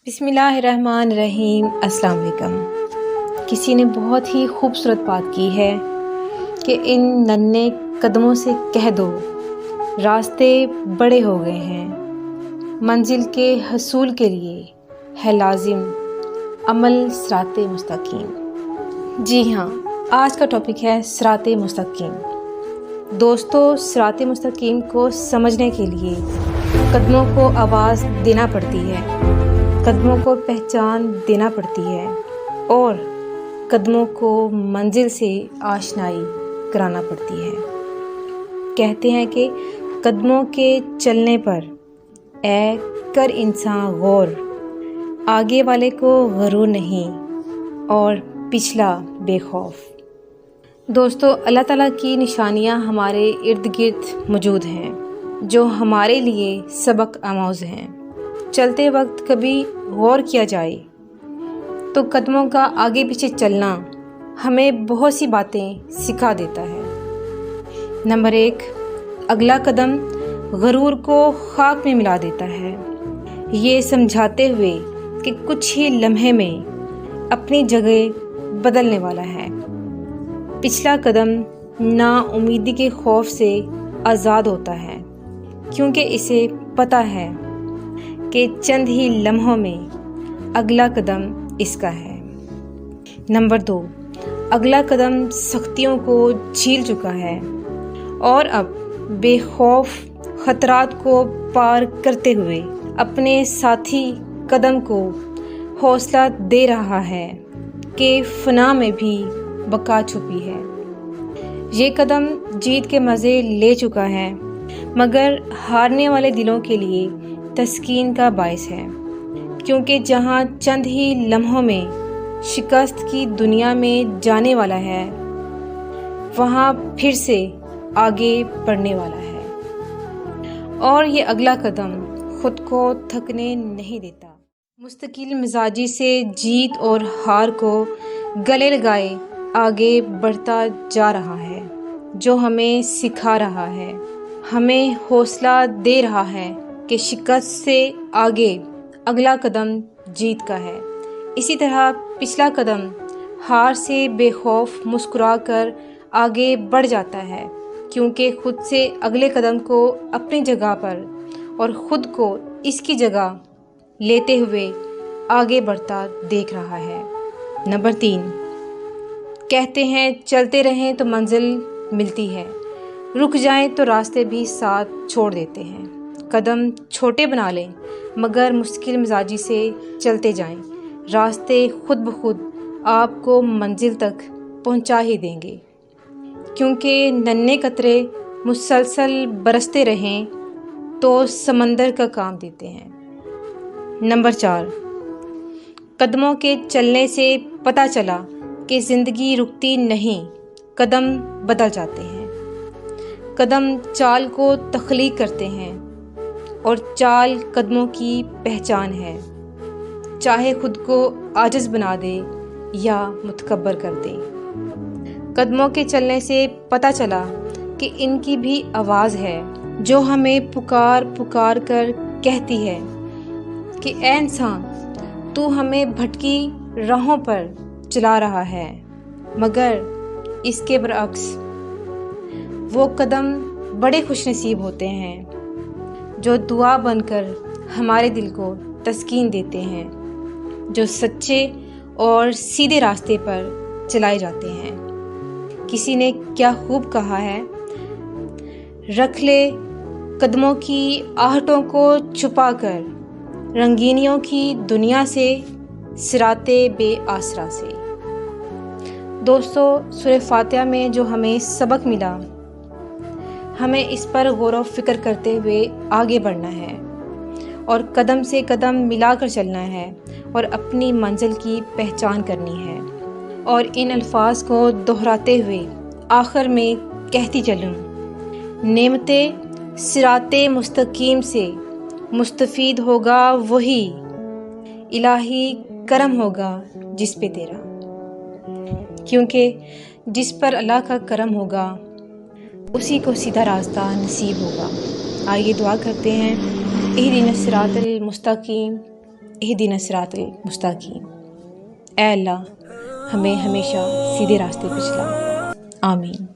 بسم اللہ الرحمن الرحیم۔ السلام علیکم۔ کسی نے بہت ہی خوبصورت بات کی ہے کہ ان ننھے قدموں سے کہہ دو راستے بڑے ہو گئے ہیں، منزل کے حصول کے لیے ہے لازم عمل صراط مستقیم۔ جی ہاں، آج کا ٹاپک ہے صراط مستقیم۔ دوستو، صراط مستقیم کو سمجھنے کے لیے قدموں کو آواز دینا پڑتی ہے، قدموں کو پہچان دینا پڑتی ہے اور قدموں کو منزل سے آشنائی کرانا پڑتی ہے۔ کہتے ہیں کہ قدموں کے چلنے پر اے کر انسان غور، آگے والے کو غرور نہیں اور پچھلا بے خوف۔ دوستو، اللہ تعالیٰ کی نشانیاں ہمارے ارد گرد موجود ہیں جو ہمارے لیے سبق آموز ہیں۔ چلتے وقت کبھی غور کیا جائے تو قدموں کا آگے پیچھے چلنا ہمیں بہت سی باتیں سکھا دیتا ہے۔ نمبر 1، اگلا قدم غرور کو خاک میں ملا دیتا ہے، یہ سمجھاتے ہوئے کہ کچھ ہی لمحے میں اپنی جگہ بدلنے والا ہے۔ پچھلا قدم نا امیدی کے خوف سے آزاد ہوتا ہے، کیونکہ اسے پتہ ہے کہ چند ہی لمحوں میں اگلا قدم اس کا ہے۔ نمبر 2، اگلا قدم سختیوں کو جھیل چکا ہے اور اب بے خوف خطرات کو پار کرتے ہوئے اپنے ساتھی قدم کو حوصلہ دے رہا ہے کہ فنا میں بھی بقا چھپی ہے۔ یہ قدم جیت کے مزے لے چکا ہے، مگر ہارنے والے دلوں کے لیے تسکین کا باعث ہے، کیونکہ جہاں چند ہی لمحوں میں شکست کی دنیا میں جانے والا ہے، وہاں پھر سے آگے بڑھنے والا ہے۔ اور یہ اگلا قدم خود کو تھکنے نہیں دیتا، مستقل مزاجی سے جیت اور ہار کو گلے لگائے آگے بڑھتا جا رہا ہے، جو ہمیں سکھا رہا ہے، ہمیں حوصلہ دے رہا ہے کہ شکست سے آگے اگلا قدم جیت کا ہے۔ اسی طرح پچھلا قدم ہار سے بے خوف مسکرا کر آگے بڑھ جاتا ہے، کیونکہ خود سے اگلے قدم کو اپنی جگہ پر اور خود کو اس کی جگہ لیتے ہوئے آگے بڑھتا دیکھ رہا ہے۔ نمبر 3، کہتے ہیں چلتے رہیں تو منزل ملتی ہے، رک جائیں تو راستے بھی ساتھ چھوڑ دیتے ہیں۔ قدم چھوٹے بنا لیں مگر مستقل مزاجی سے چلتے جائیں، راستے خود بخود آپ کو منزل تک پہنچا ہی دیں گے، کیونکہ ننھے قطرے مسلسل برستے رہیں تو سمندر کا کام دیتے ہیں۔ نمبر 4، قدموں کے چلنے سے پتہ چلا کہ زندگی رکتی نہیں، قدم بدل جاتے ہیں۔ قدم چال کو تخلیق کرتے ہیں اور چال قدموں کی پہچان ہے، چاہے خود کو عاجز بنا دے یا متکبر کر دے۔ قدموں کے چلنے سے پتہ چلا کہ ان کی بھی آواز ہے، جو ہمیں پکار پکار کر کہتی ہے کہ اے انسان، تو ہمیں بھٹکی راہوں پر چلا رہا ہے۔ مگر اس کے برعکس وہ قدم بڑے خوش نصیب ہوتے ہیں جو دعا بن کر ہمارے دل کو تسکین دیتے ہیں، جو سچے اور سیدھے راستے پر چلائے جاتے ہیں۔ کسی نے کیا خوب کہا ہے، رکھ لے قدموں کی آہٹوں کو چھپا کر رنگینیوں کی دنیا سے، صراط بے آسرا سے۔ دوستو، سورہ فاتحہ میں جو ہمیں سبق ملا، ہمیں اس پر غور و فکر کرتے ہوئے آگے بڑھنا ہے اور قدم سے قدم ملا کر چلنا ہے اور اپنی منزل کی پہچان کرنی ہے، اور ان الفاظ کو دہراتے ہوئے آخر میں کہتی چلوں، نعمتیں صراط مستقیم سے مستفید ہوگا وہی، الہی کرم ہوگا جس پہ تیرا، کیونکہ جس پر اللہ کا کرم ہوگا اسی کو سیدھا راستہ نصیب ہوگا۔ آئیے دعا کرتے ہیں، اہدنا الصراط المستقیم، اہدنا الصراط المستقیم۔ اے اللہ ہمیں ہمیشہ سیدھے راستے پہ چلا، آمین۔